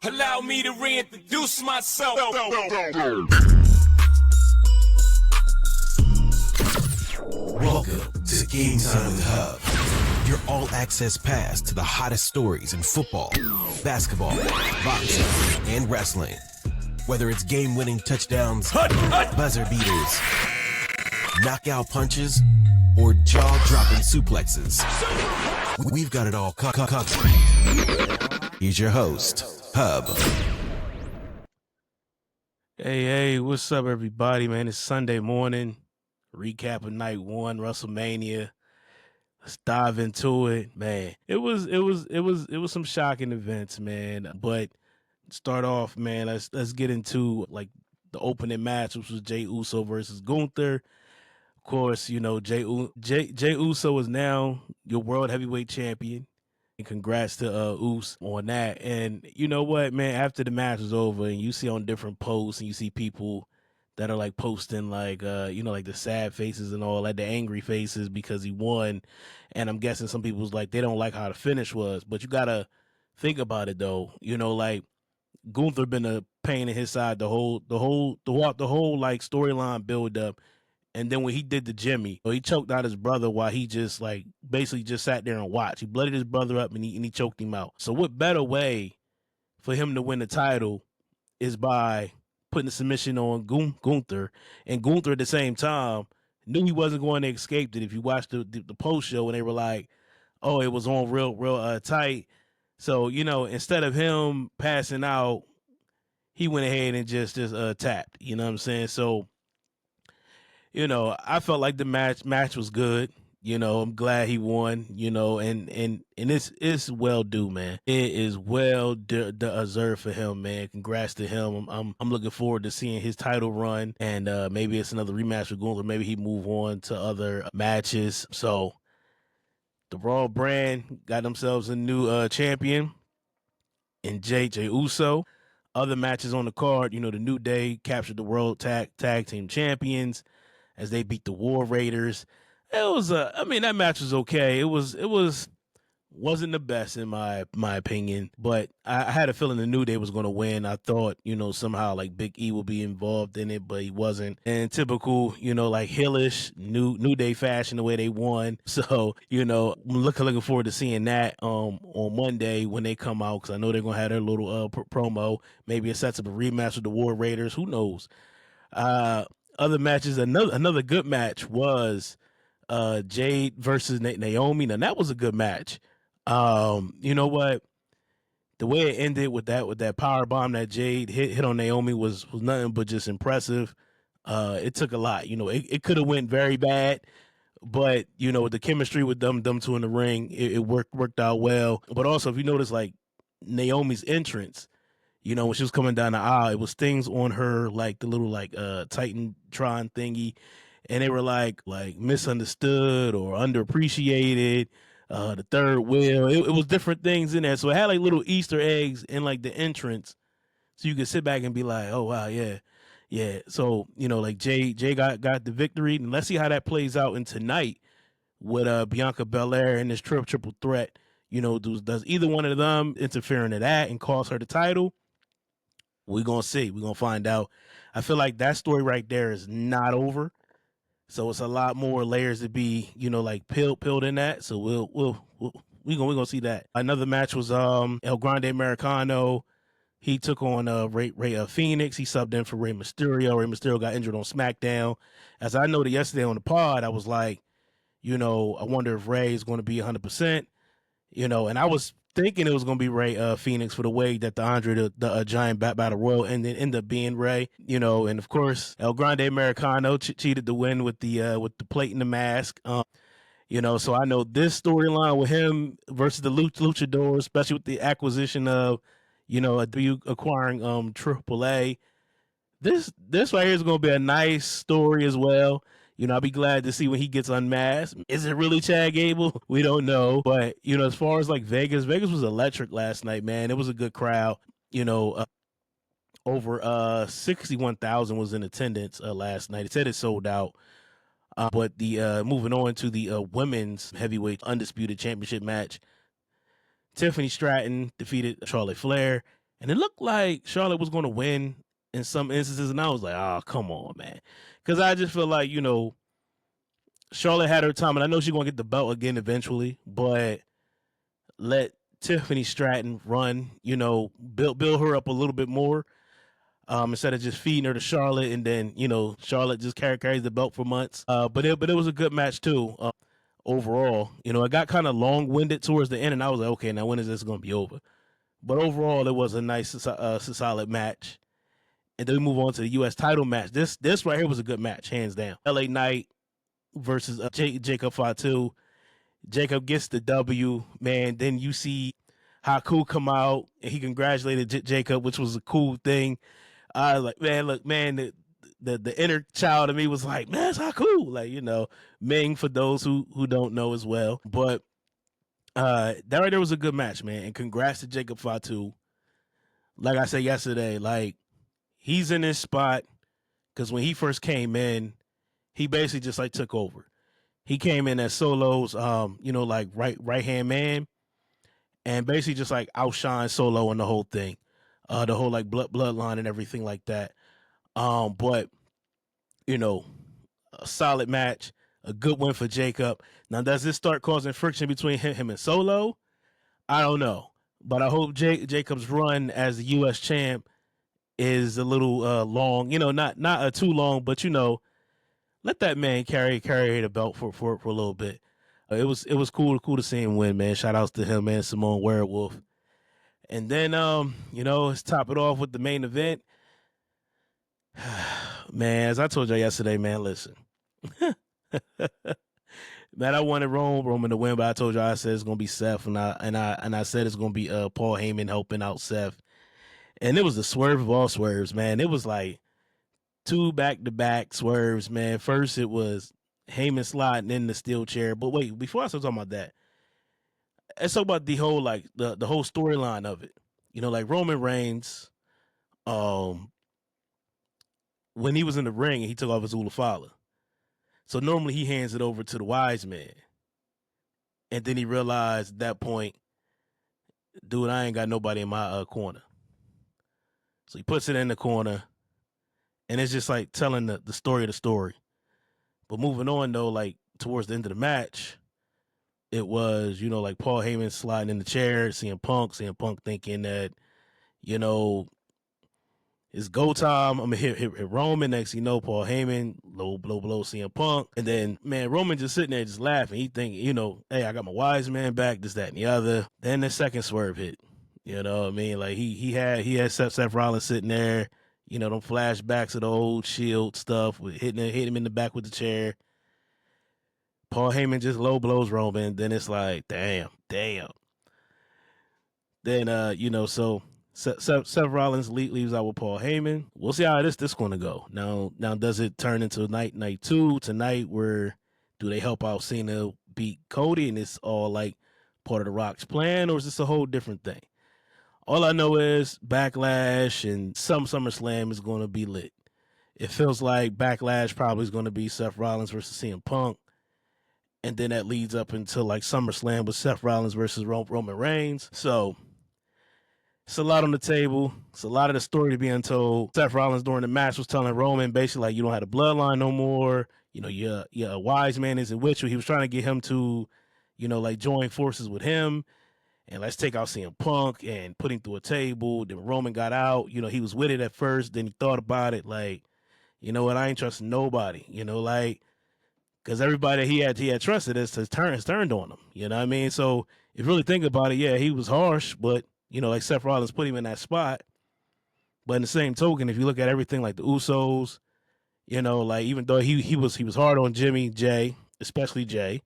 Allow me to reintroduce myself. Welcome to Game Time with Hubb, your all-access pass to the hottest stories in football, basketball, boxing, and wrestling. Whether it's game-winning touchdowns, buzzer beaters, knockout punches, or jaw-dropping suplexes, we've got it all covered. Here's your host, Hubb. Hey, what's up, everybody, man? It's Sunday morning, recap of night one, WrestleMania. Let's dive into it, man. It was some shocking events, man. But start off, man. Let's get into like the opening match, which was Jey Uso versus Gunther. Of course, you know Jey Uso is now your world heavyweight champion. And congrats to Us on that. And you know what, man, after the match was over and you see on different posts and you see people that are like posting like, like the sad faces and all, like the angry faces because he won. And I'm guessing some people's like, they don't like how the finish was. But you got to think about it, though. You know, like Gunther been a pain in his side the whole like storyline build up. And then when he did the Jimmy, he choked out his brother while he just like basically just sat there and watched. He blooded his brother up and he choked him out. So what better way for him to win the title is by putting the submission on Gunther. And Gunther at the same time knew he wasn't going to escape it. If you watched the post show and they were like, oh, it was on real tight. So, you know, instead of him passing out, he went ahead and just tapped. You know what I'm saying? So, you know, I felt like the match was good. You know, I'm glad he won, you know, and it's well due, man. It is well deserved for him, man. Congrats to him. I'm looking forward to seeing his title run, and maybe it's another rematch with Gunther. Maybe he move on to other matches. So the Raw brand got themselves a new champion in Jey Uso. Other matches on the card, you know, the New Day captured the World Tag Team Champions as they beat the War Raiders. It was that match was okay. It wasn't the best in my opinion, but I had a feeling the New Day was going to win. I thought, you know, somehow like Big E would be involved in it, but he wasn't. And typical, you know, like Hillish New Day fashion, the way they won. So, you know, I'm looking forward to seeing that on Monday when they come out, because I know they're going to have their little promo. Maybe it sets up a rematch with the War Raiders. Who knows? Other matches, another good match was Jade versus Naomi. Now that was a good match. You know what? The way it ended with that power bomb that Jade hit on Naomi was nothing but just impressive. It took a lot. You know, it could have went very bad, but you know, the chemistry with them two in the ring, it worked out well. But also, if you notice, like Naomi's entrance, you know, when she was coming down the aisle, it was things on her like the little like Titantron thingy, and they were like misunderstood or underappreciated. The third wheel, it was different things in there, so it had like little Easter eggs in like the entrance, so you could sit back and be like, oh wow, yeah. So you know, like Jay got the victory, and let's see how that plays out in tonight with Bianca Belair in this triple threat. You know, does either one of them interfere into that and cost her the title? We're going to see. We're going to find out. I feel like that story right there is not over. So it's a lot more layers to be, you know, like peeled in that. So we're gonna see that. Another match was El Grande Americano. He took on Ray Phoenix. He subbed in for Rey Mysterio. Rey Mysterio got injured on SmackDown. As I noted yesterday on the pod, I was like, you know, I wonder if Ray is going to be 100%. You know, and I was thinking it was going to be Ray Phoenix for the way that the Andre the Giant Battle Royal ended up being Ray. You know, and of course El Grande Americano cheated to win with the plate and the mask. You know, so I know this storyline with him versus the Luchador, especially with the acquisition of, you know, acquiring AAA. This right here is going to be a nice story as well. You know, I'll be glad to see when he gets unmasked. Is it really Chad Gable? We don't know. But, you know, as far as like Vegas was electric last night, man. It was a good crowd. You know, over 61,000 was in attendance last night. It said it sold out. But the moving on to the women's heavyweight undisputed championship match, Tiffany Stratton defeated Charlotte Flair And it looked like Charlotte was going to win in some instances. And I was like, oh, come on, man. Because I just feel like, Charlotte had her time. And I know she's going to get the belt again eventually. But let Tiffany Stratton run, build her up a little bit more. Instead of just feeding her to Charlotte, and then Charlotte just carries the belt for months. But it was a good match too. Overall, it got kind of long-winded towards the end, and I was like, okay, now when is this going to be over? But overall, it was a nice, solid match. And then we move on to the U.S. title match. This right here was a good match, hands down. LA Knight versus Jacob Fatu. Jacob gets the W, man. Then you see Haku come out, and he congratulated Jacob, which was a cool thing. I was like, man, look, man, the inner child of me was like, man, it's Haku. Like, Ming for those who don't know as well. But that right there was a good match, man. And congrats to Jacob Fatu. Like I said yesterday, like, he's in this spot because when he first came in, he basically just like took over. He came in as Solo's, like right hand man, and basically just like outshine Solo and the whole thing, the whole like bloodline and everything like that. But a solid match, a good win for Jacob. Now, does this start causing friction between him and Solo? I don't know, but I hope Jacob's run as the U.S. champ is a little long. Not too long, but let that man carry the belt for a little bit. It was cool to see him win, man. Shout outs to him, man. Simone Werewolf. And then let's top it off with the main event. Man, as I told y'all yesterday, man, listen. Man, I wanted Roman to win, but I told y'all I said it's gonna be Seth, and I said it's gonna be Paul Heyman helping out Seth. And it was the swerve of all swerves, man. It was like 2 back-to-back swerves, man. First, it was Heyman sliding in the steel chair. But wait, before I start talking about that, let's talk about the whole like the whole storyline of it. Like Roman Reigns, when he was in the ring and he took off his Ulafala. So normally he hands it over to the wise man. And then he realized at that point, dude, I ain't got nobody in my corner. So he puts it in the corner. And it's just like telling the story of the story. But moving on, though, like towards the end of the match, it was, like Paul Heyman sliding in the chair, CM Punk thinking that, it's go time. I'm going to hit Roman. Next Paul Heyman, low blow CM Punk. And then, man, Roman just sitting there just laughing. He thinking, hey, I got my wise man back, this, that, and the other. Then the second swerve hit. You know what I mean? Like he had Seth Rollins sitting there. Them flashbacks of the old Shield stuff, with hit him in the back with the chair. Paul Heyman just low blows Roman. Then it's like, damn. Then, so Seth Rollins leaves out with Paul Heyman. We'll see how this going to go. Now, does it turn into night 2 tonight where do they help out Cena beat Cody and it's all like part of The Rock's plan, or is this a whole different thing? All I know is Backlash and some SummerSlam is going to be lit. It feels like Backlash probably is going to be Seth Rollins versus CM Punk. And then that leads up until like SummerSlam with Seth Rollins versus Roman Reigns. So it's a lot on the table. It's a lot of the story to be untold. Seth Rollins during the match was telling Roman basically like, you don't have a bloodline no more. Your wise man isn't with you. He was trying to get him to, like join forces with him. And let's take out CM Punk and put him through a table. Then Roman got out. He was with it at first. Then he thought about it like, you know what? I ain't trusting nobody. Like, because everybody he had trusted has turned on him. You know what I mean? So if you really think about it, yeah, he was harsh, but like Seth Rollins put him in that spot. But in the same token, if you look at everything like the Usos, like even though he was hard on Jey, especially Jey,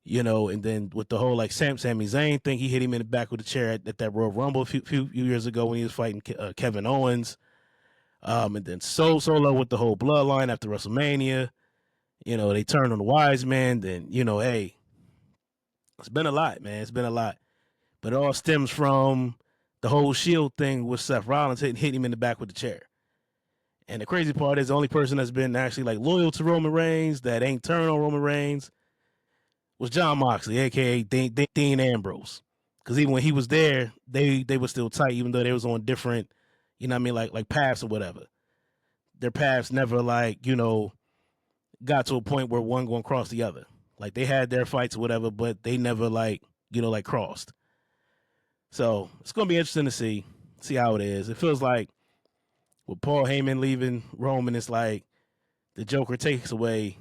and then with the whole like Sami Zayn thing, he hit him in the back with a chair at that Royal Rumble a few years ago when he was fighting Kevin Owens. And then Solo with the whole bloodline after WrestleMania. They turned on the wise man. Then, hey, it's been a lot, man. It's been a lot. But it all stems from the whole Shield thing with Seth Rollins hitting him in the back with the chair. And the crazy part is the only person that's been actually like loyal to Roman Reigns that ain't turned on Roman Reigns was John Moxley, a.k.a. Dean Ambrose. Because even when he was there, they were still tight, even though they was on different, you know what I mean, like paths or whatever. Their paths never like, you know, got to a point where one going to cross the other. Like they had their fights or whatever, but they never like, you know, like crossed. So it's going to be interesting to see how it is. It feels like with Paul Heyman leaving Roman, it's like the Joker takes away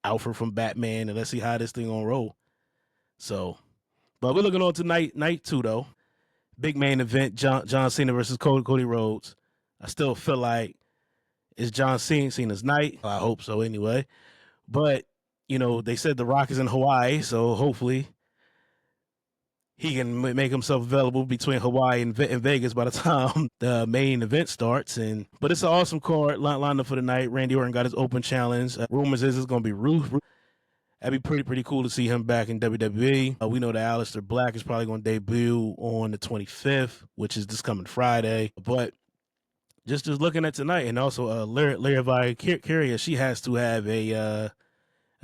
Alfred from Batman, and let's see how this thing going to roll. So, but we're looking on to night 2, though. Big main event, John Cena versus Cody Rhodes. I still feel like it's John Cena's night. I hope so anyway. But, you know, they said The Rock is in Hawaii, so hopefully he can make himself available between Hawaii and Vegas by the time the main event starts. But it's an awesome card lined up for the night. Randy Orton got his open challenge. Rumors is it's going to be Ruth. That'd be pretty cool to see him back in WWE. We know that Aleister Black is probably going to debut on the 25th, which is this coming Friday. But just looking at tonight, and also Lyra Valkyria, she has to have a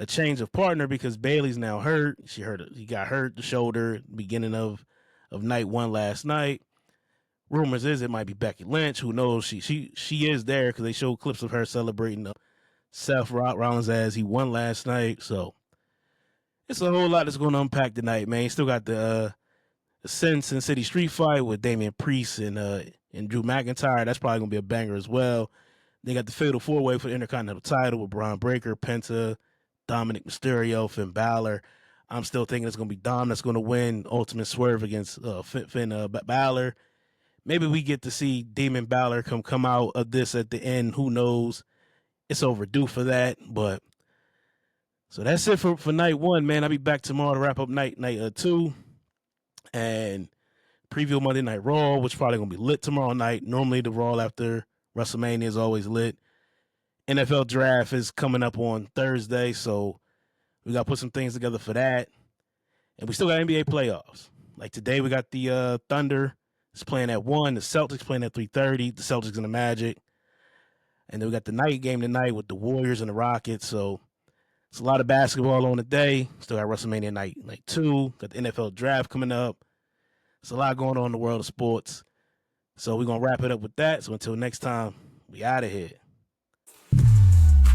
change of partner because Bayley's now hurt. He got hurt the shoulder beginning of night 1 last night. Rumors is it might be Becky Lynch. Who knows? She is there because they showed clips of her celebrating Seth Rollins as he won last night. So it's a whole lot that's going to unpack tonight, man. You still got the Sin City Street fight with Damian Priest and Drew McIntyre. That's probably going to be a banger as well. They got the Fatal 4-Way for the Intercontinental title with Braun Breaker, Penta, Dominic Mysterio, Finn Balor. I'm still thinking it's going to be Dom that's going to win Ultimate Swerve against Finn Balor. Maybe we get to see Demon Balor come out of this at the end. Who knows? It's overdue for that. But so that's it for night 1, man. I'll be back tomorrow to wrap up night 2 and preview Monday Night Raw, which probably going to be lit tomorrow night. Normally the Raw after WrestleMania is always lit. NFL draft is coming up on Thursday, so we got to put some things together for that. And we still got NBA playoffs. Like today, we got the Thunder is playing at 1, the Celtics playing at 3:30, the Celtics and the Magic. And then we got the night game tonight with the Warriors and the Rockets. So it's a lot of basketball on the day. Still got WrestleMania night 2, got the NFL draft coming up. There's a lot going on in the world of sports. So we're going to wrap it up with that. So until next time, we out of here.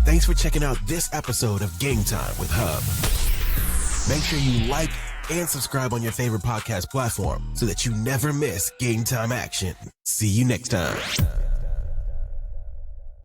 Thanks for checking out this episode of Game Time with Hubb. Make sure you like and subscribe on your favorite podcast platform so that you never miss Game Time action. See you next time.